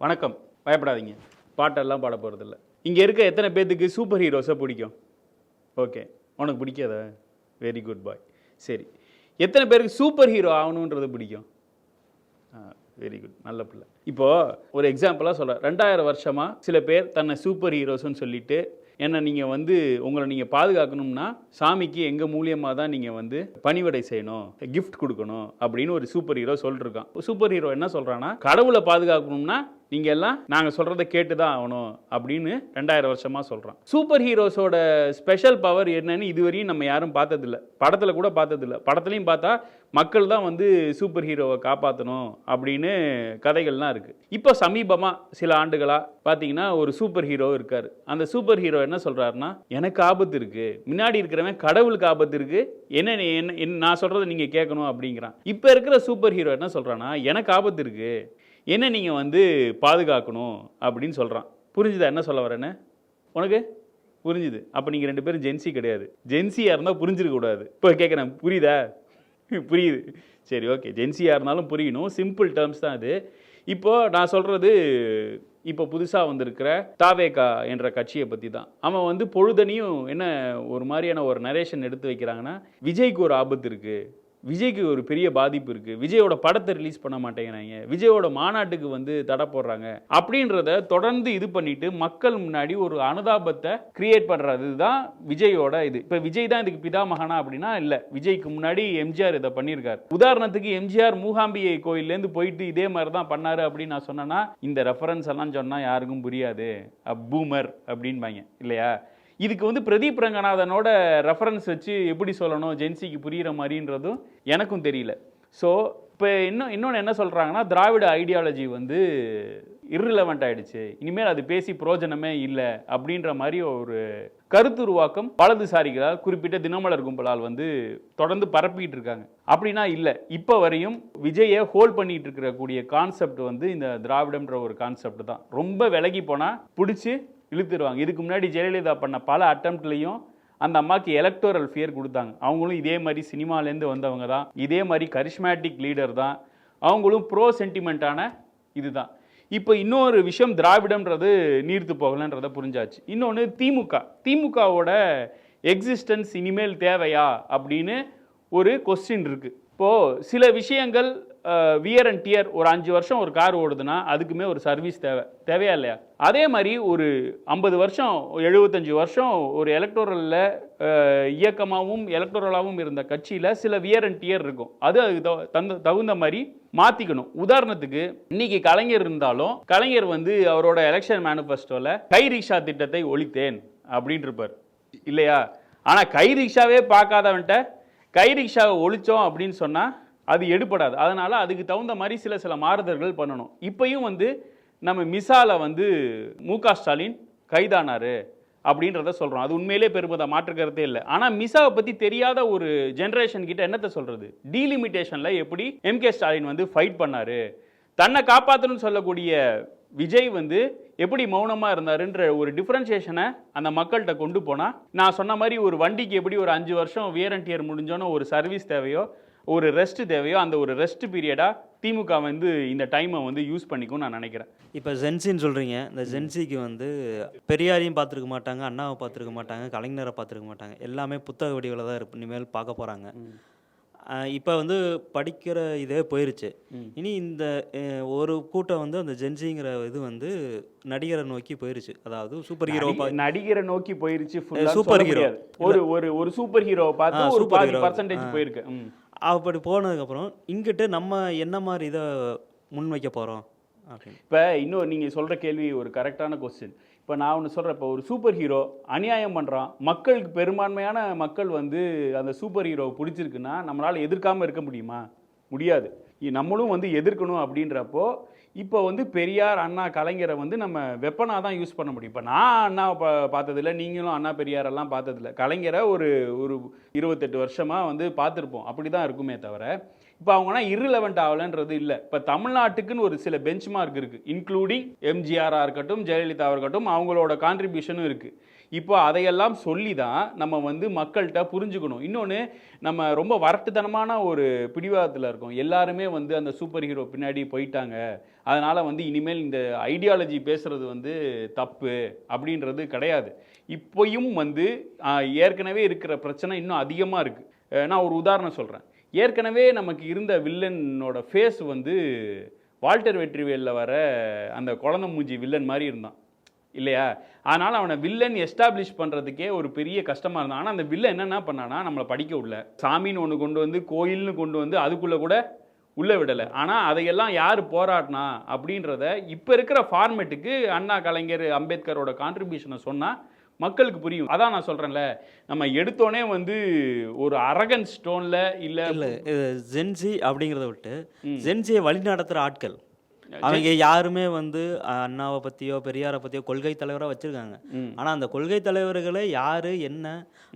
வணக்கம். பயப்படாதீங்க. பாட்டெல்லாம் பாட போகிறதில்ல. இங்கே இருக்க எத்தனை பேத்துக்கு சூப்பர் ஹீரோஸை பிடிக்கும்? ஓகே, உனக்கு பிடிக்காதா? வெரி குட் பாய். சரி, எத்தனை பேருக்கு சூப்பர் ஹீரோ ஆகணுன்றது பிடிக்கும்? வெரி குட், நல்ல பிள்ளை. இப்போது ஒரு எக்ஸாம்பிளாக சொல்கிறேன். 2000 வருஷமாக சில பேர் தன்னை சூப்பர் ஹீரோஸ்ன்னு சொல்லிட்டு ஏன்னா நீங்கள் உங்களை நீங்கள் பாதுகாக்கணும்னா சாமிக்கு எங்கள் மூலியமாக தான் நீங்கள் பணிவிடை செய்யணும், கிஃப்ட் கொடுக்கணும் அப்படின்னு ஒரு சூப்பர் ஹீரோ சொல்லிருக்கான். சூப்பர் ஹீரோ என்ன சொல்கிறான்னா, கடவுளை பாதுகாக்கணும்னா நீங்கள் எல்லாம் நாங்கள் சொல்கிறத கேட்டு தான் ஆகணும் அப்படின்னு 2000 வருஷமாக சொல்கிறான். சூப்பர் ஹீரோஸோட ஸ்பெஷல் பவர் என்னன்னு இதுவரையும் நம்ம யாரும் பார்த்ததில்ல, படத்தில் கூட பார்த்ததில்ல. படத்துலையும் பார்த்தா மக்கள் தான் சூப்பர் ஹீரோவை காப்பாற்றணும் அப்படின்னு கதைகள்லாம் இருக்குது. இப்போ சமீபமாக சில ஆண்டுகளாக பார்த்தீங்கன்னா ஒரு சூப்பர் ஹீரோ இருக்கார். அந்த சூப்பர் ஹீரோ என்ன சொல்கிறாருன்னா, எனக்கு ஆபத்து இருக்குது, முன்னாடி இருக்கிறவன் கடவுளுக்கு ஆபத்து இருக்குது, என்ன நான் சொல்கிறத நீங்கள் கேட்கணும் அப்படிங்கிறான். இப்போ இருக்கிற சூப்பர் ஹீரோ என்ன சொல்கிறான்னா, எனக்கு ஆபத்து இருக்குது, என்ன நீங்கள் பாதுகாக்கணும் அப்படின்னு சொல்கிறான். புரிஞ்சுதா என்ன சொல்ல வரேன்னு? உனக்கு புரிஞ்சுது? அப்போ நீங்கள் 2 பேரும் ஜென்சி கிடையாது. ஜென்சியாக இருந்தால் புரிஞ்சிருக்கக்கூடாது. இப்போ கேட்குறேன், புரியுதா? புரியுது. சரி, ஓகே. ஜென்சியாக இருந்தாலும் புரியணும், சிம்பிள் டேர்ம்ஸ் தான் அது. இப்போது நான் சொல்கிறது இப்போ புதுசாக வந்திருக்கிற தாவேகா என்ற கட்சியை பற்றி தான். அவன் பொழுதனையும் என்ன ஒரு மாதிரியான ஒரு நரேஷன் எடுத்து வைக்கிறாங்கன்னா, விஜய்க்கு ஒரு ஆபத்து இருக்குது, விஜய்க்கு ஒரு பெரிய பாதிப்பு இருக்குது, விஜயோட படத்தை ரிலீஸ் பண்ண மாட்டேங்கிறாங்க, விஜயோட மாநாட்டுக்கு தடை போடுறாங்க அப்படின்றத தொடர்ந்து இது பண்ணிட்டு மக்கள் முன்னாடி ஒரு அனுதாபத்தை கிரியேட் பண்ணுறது தான் விஜயோட இது. இப்போ விஜய் தான் இதுக்கு பிதாமகனா அப்படின்னா இல்லை, விஜய்க்கு முன்னாடி எம்ஜிஆர் இதை பண்ணியிருக்காரு. உதாரணத்துக்கு எம்ஜிஆர் மூகாம்பிகை கோயிலேருந்து போயிட்டு இதே மாதிரி தான் பண்ணாரு அப்படின்னு நான் சொன்னேன்னா, இந்த ரெஃபரன்ஸ் எல்லாம் சொன்னால் யாருக்கும் புரியாது, பூமர் அப்படின்பாங்க இல்லையா? இதுக்கு பிரதீப் ரங்கநாதனோட ரெஃபரன்ஸ் வச்சு எப்படி சொல்லணும் ஜென்சிக்கு புரிகிற மாதிரின்றதும் எனக்கும் தெரியல. ஸோ இப்போ இன்னொன்று என்ன சொல்கிறாங்கன்னா, திராவிட ஐடியாலஜி இர்ரிலவெண்ட் ஆகிடுச்சு, இனிமேல் அது பேசி பிரயோஜனமே இல்லை அப்படின்ற மாதிரி ஒரு கருத்துருவாக்கம் வலதுசாரிகளால் குறிப்பிட்ட தினமலர் கும்பலால் தொடர்ந்து பரப்பிட்டு இருக்காங்க. அப்படின்னா இல்லை, இப்போ வரையும் விஜயை ஹோல்ட் பண்ணிட்டு இருக்கக்கூடிய கான்செப்ட் இந்த திராவிடம்ன்ற ஒரு கான்செப்ட் தான். ரொம்ப விலகி போனால் பிடிச்சி இழுத்துருவாங்க. இதுக்கு முன்னாடி ஜெயலலிதா பண்ண பல அட்டம்ப்ட்லையும் அந்த அம்மாவுக்கு எலக்டோரல் ஃபியர் கொடுத்தாங்க. அவங்களும் இதே மாதிரி சினிமாலேருந்து வந்தவங்க தான், இதே மாதிரி கரிஷ்மேட்டிக் லீடர் தான், அவங்களும் ப்ரோ சென்டிமெண்ட்டான இதுதான். இப்போ இன்னொரு விஷயம், திராவிடம்ன்றது நீர்த்து போகலன்றதை புரிஞ்சாச்சு. இன்னொன்று திமுகவோட எக்ஸிஸ்டன்ஸ் இனிமேல் தேவையா அப்படின்னு ஒரு கொஸ்டின் இருக்குது. இப்போது சில விஷயங்கள் வியர் அண்ட் டியர், ஒரு 5 வருஷம் ஒரு கார் ஓடுதுன்னா அதுக்குமே ஒரு சர்வீஸ் தேவையா இல்லையா? அதே மாதிரி ஒரு 50 வருஷம் 75 வருஷம் ஒரு எலக்டோரலில் இயக்கமாகவும் எலக்டோரலாகவும் இருந்த கட்சியில் சில வியர் அண்ட் டியர் இருக்கும். அதுக்கு தகுந்த மாதிரி மாற்றிக்கணும். உதாரணத்துக்கு இன்னைக்கு கலைஞர் இருந்தாலும் கலைஞர் அவரோட எலெக்ஷன் மேனிஃபெஸ்டோவில் கை ரிக்ஷா திட்டத்தை ஒழித்தேன் அப்படின்னு இருப்பார் இல்லையா? ஆனால் கை ரிக்ஷாவே பார்க்காதவன்ட்ட கை ரிக்ஷாவை ஒழிச்சோம் அப்படின்னு சொன்னால் அது எடுபடாது. அதனால் அதுக்கு தகுந்த மாதிரி சில மாறுதல்கள் பண்ணணும். இப்பையும் நம்ம மிசால மு.க. ஸ்டாலின் கைதானாரு அப்படின்றத சொல்கிறோம். அது உண்மையிலே பெருமதா, மாற்றுக்கிறதே இல்லை. ஆனால் மிசாவை பற்றி தெரியாத ஒரு ஜென்ரேஷன் கிட்ட என்னத்தை சொல்கிறது? டீலிமிட்டேஷனில் எப்படி எம்.கே. ஸ்டாலின் ஃபைட் பண்ணார், தன்னை காப்பாற்றணும்னு சொல்லக்கூடிய விஜய் எப்படி மௌனமாக இருந்தாருன்ற ஒரு டிஃப்ரென்ஷியேஷனை அந்த மக்கள்கிட்ட கொண்டு போனால், நான் சொன்ன மாதிரி ஒரு வண்டிக்கு எப்படி ஒரு 5 வருஷம் வியர் அண்ட் டியர் முடிஞ்சோன்னு ஒரு சர்வீஸ் தேவையோ, ஒரு ரெஸ்ட் தேவையோ, அந்த ஒரு ரெஸ்ட் பீரியடாக திமுக இந்த டைமை யூஸ் பண்ணிக்கும்னு நான் நினைக்கிறேன். இப்போ ஜென்சின்னு சொல்கிறீங்க. இந்த ஜென்சிக்கு பெரியாரையும் பார்த்துருக்க மாட்டாங்க, அண்ணாவை பார்த்துருக்க மாட்டாங்க, கலைஞரை பார்த்துருக்க மாட்டாங்க. எல்லாமே புத்தக வடிவில் தான் இனிமேல் பார்க்க போகிறாங்க. இப்போ படிக்கிற இதே போயிருச்சு. இனி இந்த ஒரு கூட்டம் அந்த ஜென்சிங்கிற இது நடிகரை நோக்கி போயிருச்சு. அதாவது சூப்பர் ஹீரோ நடிகரை நோக்கி போயிருச்சு. சூப்பர் ஹீரோ ஒரு சூப்பர் ஹீரோவை பார்த்து ஒரு 10% போயிருக்கு. அப்படி போனதுக்கப்புறம் இங்கிட்டு நம்ம என்ன மாதிரி இதை முன்வைக்க போகிறோம் அப்படின்னு. இப்போ இன்னும் நீங்கள் சொல்கிற கேள்வி ஒரு கரெக்டான கொஸ்டின். இப்போ நான் ஒன்று சொல்கிறேன், இப்போ ஒரு சூப்பர் ஹீரோ அநியாயம் பண்ணுறான், மக்களுக்கு பெரும்பான்மையான மக்கள் அந்த சூப்பர் ஹீரோவை பிடிச்சிருக்குன்னா நம்மளால் எதிர்க்காமல் இருக்க முடியுமா? முடியாது. நம்மளும் எதிர்க்கணும். அப்படின்றப்போ இப்போ பெரியார், அண்ணா, கலைஞரை நம்ம வெப்பனாக தான் யூஸ் பண்ண முடியும். இப்போ நான் அண்ணாவை பார்த்ததில்ல, நீங்களும் அண்ணா பெரியாரெல்லாம் பார்த்ததில்ல. கலைஞரை ஒரு 28 வருஷமாக பார்த்துருப்போம். அப்படி தான் இருக்குமே தவிர, இப்போ அவங்கன்னா irrelevant ஆகலன்றது இல்லை. இப்போ தமிழ்நாட்டுக்குன்னு ஒரு சில பெஞ்ச் மார்க் இருக்குது, இன்க்ளூடிங் எம்ஜிஆராக இருக்கட்டும், ஜெயலலிதாவாக இருக்கட்டும், அவங்களோட கான்ட்ரிபியூஷனும் இருக்குது. இப்போ அதையெல்லாம் சொல்லி தான் நம்ம வந்து மக்கள்கிட்ட புரிஞ்சுக்கணும். இன்னொன்று, நம்ம ரொம்ப வரட்டுத்தனமான ஒரு பிடிவாதத்தில் இருக்கோம். எல்லாருமே வந்து அந்த சூப்பர் ஹீரோ பின்னாடி போயிட்டாங்க, அதனால் வந்து இனிமேல் இந்த ஐடியாலஜி பேசுகிறது வந்து தப்பு அப்படின்றது கிடையாது. இப்போயும் வந்து ஏற்கனவே இருக்கிற பிரச்சனை இன்னும் அதிகமாக இருக்குது. நான் ஒரு உதாரணம் சொல்கிறேன். ஏற்கனவே நமக்கு இருந்த வில்லனோட ஃபேஸ் வந்து வால்டர் வெற்றிவேலில் வர அந்த குழந்தை மூஞ்சி வில்லன் மாதிரி இருந்தான் இல்லையா? அதனால் அவனை வில்லன் எஸ்டாப்ளிஷ் பண்ணுறதுக்கே ஒரு பெரிய கஷ்டமாக இருந்தான். ஆனால் அந்த வில்லன் என்னென்ன பண்ணானா, நம்மளை படிக்க விடல, சாமின்னு ஒன்று கொண்டு வந்து, கோயில்னு கொண்டு வந்து அதுக்குள்ளே கூட உள்ளே விடலை. ஆனால் அதையெல்லாம் யார் போராடினா அப்படின்றத இப்போ இருக்கிற ஃபார்மேட்டுக்கு அண்ணா, கலைஞர், அம்பேத்கரோட கான்ட்ரிபியூஷனை சொன்னால் மக்களுக்கு புரியும். அதான் நான் சொல்கிறேன்ல, நம்ம எடுத்தோடனே வந்து ஒரு அரகன் ஸ்டோனில் இல்லை ஜென்சி அப்படிங்கிறத விட்டு ஜென்சியை வழிநடத்துகிற ஆட்கள் அவங்க யாருமே வந்து அண்ணாவை பற்றியோ பெரியாரை பற்றியோ கொள்கை தலைவராக வச்சுருக்காங்க. ஆனால் அந்த கொள்கை தலைவர்களை யார், என்ன,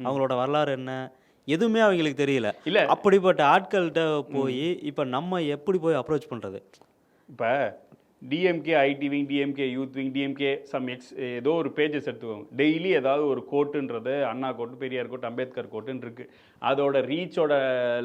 அவங்களோட வரலாறு என்ன, எதுவுமே அவங்களுக்கு தெரியல. இல்லை, அப்படிப்பட்ட ஆட்கள்கிட்ட போய் இப்போ நம்ம எப்படி போய் அப்ரோச் பண்ணுறது? இப்போ DMK IT wing, DMK youth wing, DMK ஏதோ ஒரு பேஜஸ் எடுத்துக்கோங்க. டெய்லி ஏதாவது ஒரு கோட்டுன்றது, அண்ணா கோட்டு, பெரியார் கோட்டு, அம்பேத்கர் கோட்டுன்னு இருக்குது. அதோட ரீச்சோட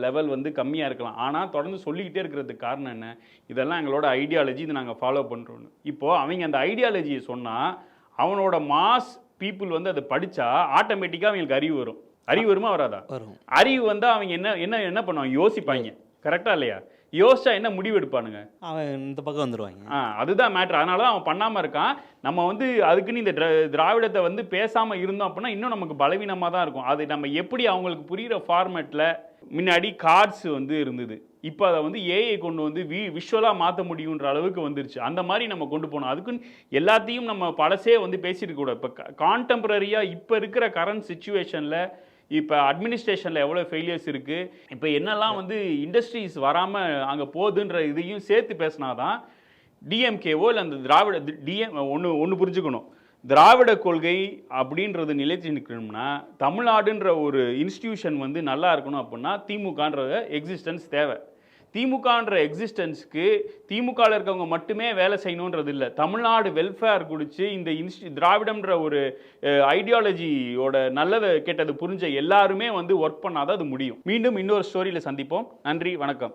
லெவல் வந்து கம்மியாக இருக்கலாம். ஆனால் தொடர்ந்து சொல்லிக்கிட்டே இருக்கிறதுக்கு காரணம் என்ன? இதெல்லாம் எங்களோட ஐடியாலஜி, இதை நாங்கள் ஃபாலோ பண்ணுறோன்னு. இப்போது அவங்க அந்த ஐடியாலஜியை சொன்னால் அவனோட மாஸ் பீப்புள் வந்து அதை படித்தா ஆட்டோமேட்டிக்காக அவங்களுக்கு அறிவு வரும். அறிவு வருமா வராதா? வரும். அறிவு வந்தால் அவங்க என்ன என்ன என்ன பண்ணுவாங்க? யோசிப்பாங்க. கரெக்டாக இல்லையா? யோசிச்சா என்ன முடிவு எடுப்பானுங்க? அவன் இந்த பக்கம் வந்துடுவாங்க. அதுதான் மேட்ரு. அதனால தான் அவன் பண்ணாமல் இருக்கான். நம்ம வந்து அதுக்குன்னு இந்த திராவிடத்தை வந்து பேசாமல் இருந்தோம் அப்படின்னா இன்னும் நமக்கு பலவீனமாக தான் இருக்கும். அது நம்ம எப்படி அவங்களுக்கு புரிகிற ஃபார்மேட்டில், முன்னாடி கார்ட்ஸ் வந்து இருந்தது, இப்போ அதை வந்து ஏஐ கொண்டு வந்து விஷுவலாக மாற்ற முடியுன்ற அளவுக்கு வந்துருச்சு. அந்த மாதிரி நம்ம கொண்டு போகணும். அதுக்குன்னு எல்லாத்தையும் நம்ம பழசே வந்து பேசிட்டு கூட. இப்போ கான்டெம்பரரியாக இப்போ இருக்கிற கரண்ட் சுச்சுவேஷனில் இப்போ அட்மினிஸ்ட்ரேஷனில் எவ்வளோ ஃபெயிலியர்ஸ் இருக்குது, இப்போ என்னெல்லாம் வந்து இண்டஸ்ட்ரீஸ் வராமல் அங்கே போகுதுன்ற இதையும் சேர்த்து பேசினாதான் டிஎம்கேவோ இல்லை அந்த திராவிட ஒன்று புரிஞ்சுக்கணும். திராவிட கொள்கை அப்படின்றது நிலைத்து நிற்கணும்னா தமிழ்நாடுன்ற ஒரு இன்ஸ்டிடியூஷன் வந்து நல்லா இருக்கணும். அப்படின்னா திமுகன்ற எக்ஸிஸ்டன்ஸ் தேவை. திமுகன்ற எக்ஸிஸ்டன்ஸுக்கு திமுகவில் இருக்கவங்க மட்டுமே வேலை செய்யணுன்றது இல்லை. தமிழ்நாடு வெல்ஃபேர் குடிச்சு இந்த திராவிடம்ன்ற ஒரு ஐடியாலஜியோட நல்லதை கெட்டது புரிஞ்ச எல்லாருமே வந்து ஒர்க் பண்ணாதான் அது முடியும். மீண்டும் இன்னொரு ஸ்டோரியில் சந்திப்போம். நன்றி, வணக்கம்.